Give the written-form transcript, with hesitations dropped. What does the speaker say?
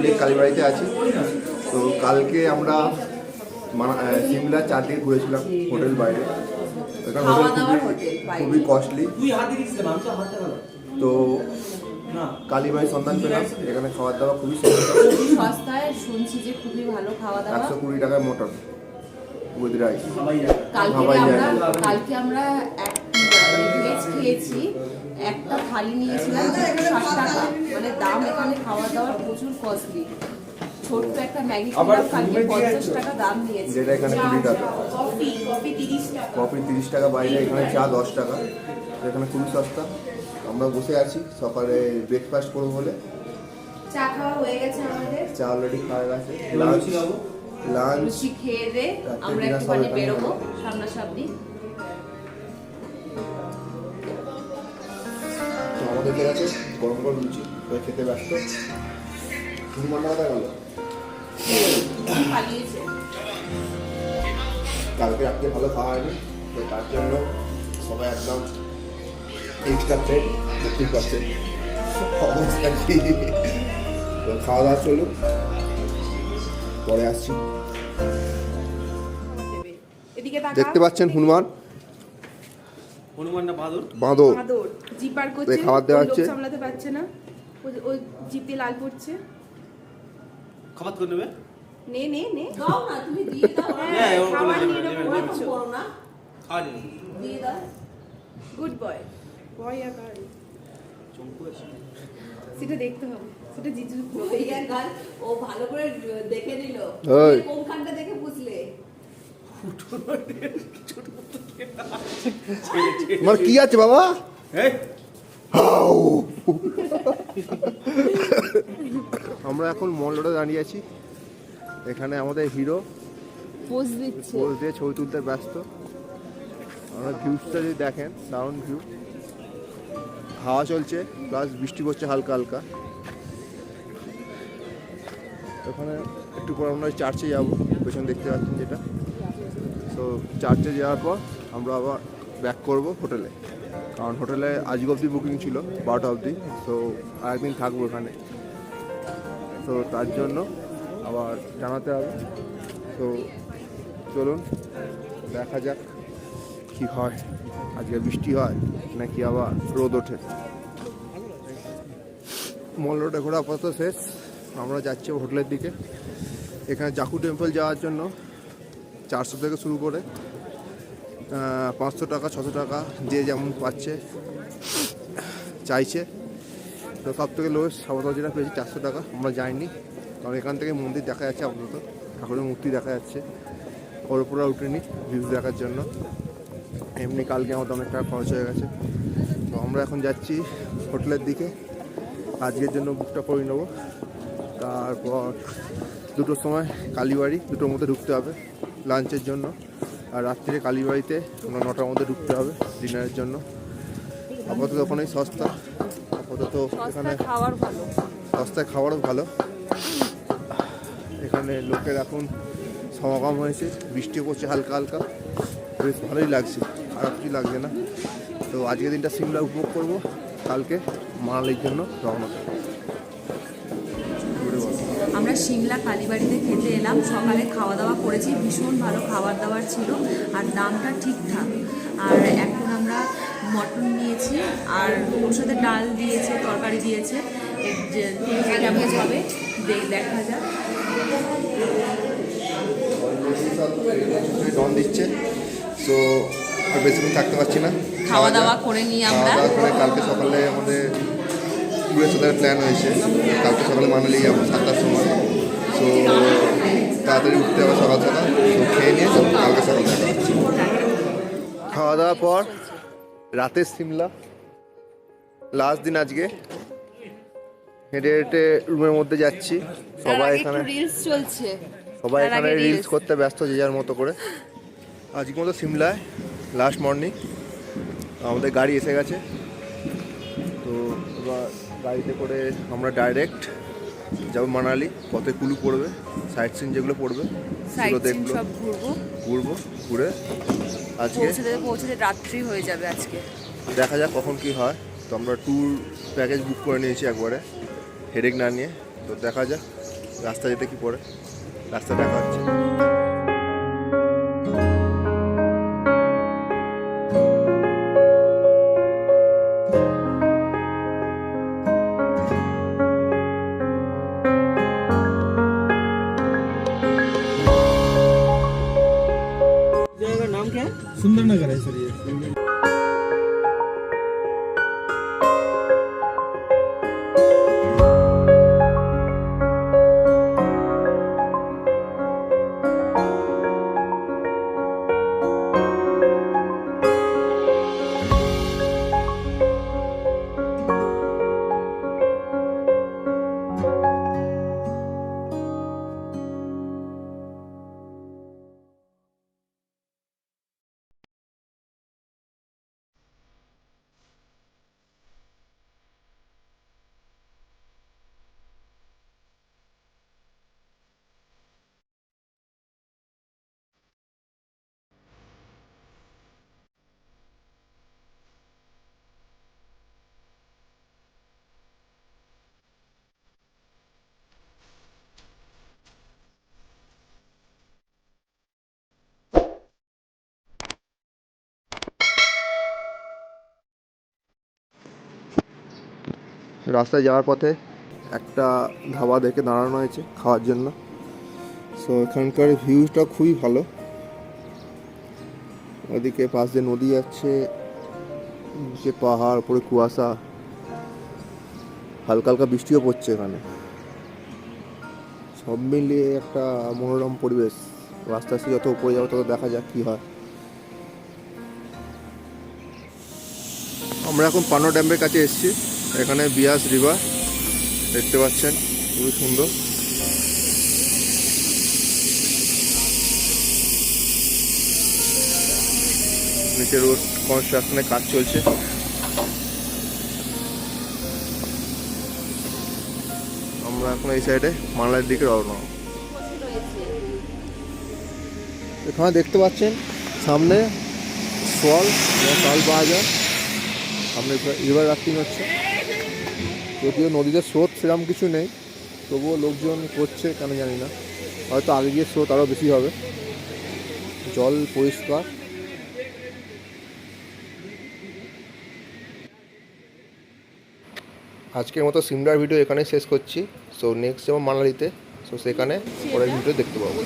Lake কালীবাড়িতে আছি। তো কালকে আমরা সিমলা 4 দিন ঘুরেছিলাম হোটেল বাইরে। এখানে হোটেল খুবই কস্টলি। তো কালীবাড়ির সন্ধান পেলাম, এখানে খাবার দাবার খুবই সস্তায়, শুনছি যে খুবই ভালো খাওয়া দাওয়া। 120 টাকায় মটন উইথ রাইস। কালকে আমরা ভেজ খেয়েছি, একটা থালি নিয়েছিলাম 60 টাকা। মানে দাম এখানে খাওয়া দাওয়ার প্রচুর কস্টলি। ছোট্ট একটা ম্যাগি খেলাম কালকে 50 টাকা দাম নিয়েছে, যেটা এখানে 20 টাকা। কফি 30 টাকা বাইরে, এখানে চা 10 টাকা। এখানে খুবই সস্তা। আমরা বসে আছি, সকালে ব্রেকফাস্ট করবো বলে। চা খাওয়া হয়ে গেছে আমাদের, চা অলরেডি খাওয়া গেছে। লাঞ্চ খেয়ে দে আমরা একটুখানি বেরোবো সামনাসামনি। আমাদের কাছে গরম গরম লুচি খেতে ব্যস্ত। কালকে রাত্রে ভালো খাওয়া হয়নি, তো তার জন্য সবাই একদম এক্সট্রা ট্রেন বুকিং করছে। তো খাওয়া দাওয়া চলুক, পরে আসছি। দেখতে পাচ্ছেন বাঁদর জিপার করছে, খাবার দেওয়া হচ্ছে। সামলাতে পারছে না, ওই জিপ দিয়ে লাল পড়ছে। খাবার করে নেবে, নে নে নে দাও না, তুমি দিয়ে দাও। হ্যাঁ খাবার নিয়ে নাও, করো না, খাওয়া দিয়ে দাও। গুড বয়, বয় আকার চম্পু আছে, সেটা দেখতে হবে, সেটা জিজু বইয়ার গাল ও ভালো করে দেখে নিল। কোনখানটা দেখে বুঝলে? আমার কি আছে বাবা? আমরা এখন মল রোডে দাঁড়িয়ে আছি। এখানে আমাদের হিরো পোজ দিচ্ছে, পোজ দিয়ে ছবি তুলতে ব্যস্ত। আমরা ভিউজটা যদি দেখেন, দারুণ ভিউ। হাওয়া চলছে, প্লাস বৃষ্টি পড়ছে হালকা হালকা। ওখানে একটু পর আমরা চার্চে যাবো, পেছনে দেখতে পাচ্ছেন যেটা। তো চার্চে যাওয়ার পর আমরা আবার ব্যাক করব হোটেলে, কারণ হোটেলে আজকে অবধি বুকিং ছিল 12টা অবধি। তো আরেকদিন থাকবো এখানে, তো তার জন্য আবার জানাতে হবে। তো চলুন দেখা যাক কী হয়, আজকে বৃষ্টি হয় নাকি আবার রোদ ওঠে। মল রোডে ঘোরা আপাতত শেষ, আমরা যাচ্ছি হোটেলের দিকে। এখানে জাকু টেম্পল যাওয়ার জন্য 400 থেকে শুরু করে 500 টাকা 600 টাকা যে যেমন পাচ্ছে চাইছে। তো সব থেকে লোয়েস্ট আপাতত যেটা পেয়েছি 400 টাকা। আমরা যাইনি, কারণ এখান থেকে মন্দির দেখা যাচ্ছে, আপাতত ঠাকুরের মূর্তি দেখা যাচ্ছে। ওর উপরে উঠেনি ভিউজ দেখার জন্য, এমনি কালকে আমাদের অনেক টাকা খরচ হয়ে গেছে। তো আমরা এখন যাচ্ছি হোটেলের দিকে, আজকের জন্য বুকটা করে নেবো। তারপর 2টোর সময় কালীবাড়ি, 2টোর মধ্যে ঢুকতে হবে লাঞ্চের জন্য। আর রাত্রিরে কালীবাড়িতে আমরা 9টার মধ্যে ঢুকতে হবে ডিনারের জন্য। আপাতত ওখানেই সস্তা, আপাতত এখানে খাবার ভালো, সস্তায় খাবারও ভালো। এখানে লোকের এখন সমাগম হয়েছে, বৃষ্টি পড়ছে হালকা হালকা, বেশ ভালোই লাগছে, খারাপ কিছু লাগছে না। তো আজকের দিনটা সিমলা উপভোগ করবো, কালকে মানালির জন্য রওনা। আমরা সিমলা কালীবাড়িতে খেতে এলাম, সকালে খাওয়া দাওয়া করেছি, ভীষণ ভালো খাবার দাবার ছিল আর দামটা ঠিকঠাক। আর এখন আমরা মটন নিয়েছি, আর ওর সাথে ডাল দিয়েছে, তরকারি দিয়েছে। কেমন হবে দেখা যাক। ডন দিচ্ছে, তো আর বেশিক্ষণ থাকতে পারছি না, খাওয়া দাওয়া করে নিই আমরা। কালকে সকালে আমাদের বৃহস্পতিবার প্ল্যান হয়েছে, কালকে সকালে মানালি যাবো 7টার সময়। তো তাড়াতাড়ি উঠতে হবে সকাল সকাল, তো খেয়ে নিয়ে কালকে সকাল দেখা। খাওয়া দাওয়ার পর রাতের সিমলা লাস্ট দিন আজকে। হেঁটে হেঁটে রুমের মধ্যে যাচ্ছি, সবাই এখানে রিলস চলছে, সবাই এখানে রিলস করতে ব্যস্ত যে যার মতো করে। আজকের মতো সিমলায় লাস্ট মর্নিং আমাদের গাড়ি এসে গেছে। তো এবার গাড়িতে করে আমরা ডাইরেক্ট যাবো মানালি। পথে কুলু পড়বে, সাইট সিন যেগুলো পড়বে সেগুলো দেখবো, সব ঘুরবো, ঘুরে আজকে পৌঁছতে রাত্রি হয়ে যাবে আজকে। দেখা যাক কখন কি হয়। তো আমরা ট্যুর প্যাকেজ বুক করে নিয়েছি একবারে, হেডেক না নিয়ে। তো দেখা যাক রাস্তা যেতে কি পড়ে, রাস্তা দেখা হচ্ছে। जगह का नाम क्या है? सुंदरनगर है सर ये। রাস্তায় যাওয়ার পথে একটা ধাবা দেখে দাঁড়ানো হয়েছে খাওয়ার জন্য। সো এখানকার ভিউটা খুবই ভালো, ওদিকে পাশ দিয়ে নদী যাচ্ছে, যে পাহাড়, উপরে কুয়াশা, হালকা হালকা বৃষ্টিও পড়ছে এখানে, সব মিলিয়ে একটা মনোরম পরিবেশ। রাস্তা আস্তে যত উপরে যাবো তত দেখা যাক কী হয়। আমরা এখন পানো ড্যামের কাছে এসেছি। এখানে বিয়াস রিভার দেখতে পাচ্ছেন, খুবই সুন্দর। নিচে রোড কনস্ট্রাকশনের কাজ চলছে। আমরা এখন এই সাইডে মানলার দিকে রওনা। এখানে দেখতে পাচ্ছেন সামনে ফল চাল পাওয়া যায়, সামনে রিভার রাফটিং হচ্ছে। যদিও নদীতে স্রোত সেরকম কিছু নেই, তবুও লোকজন করছে কেন জানি না, হয়তো আগে গিয়ে স্রোত আরও বেশি হবে। জল পরিষ্কার। আজকের মতো সিমলার ভিডিও এখানেই শেষ করছি। সো নেক্সট যেমন মানালিতে, সো সেখানে পরের ভিডিও দেখতে পাবো।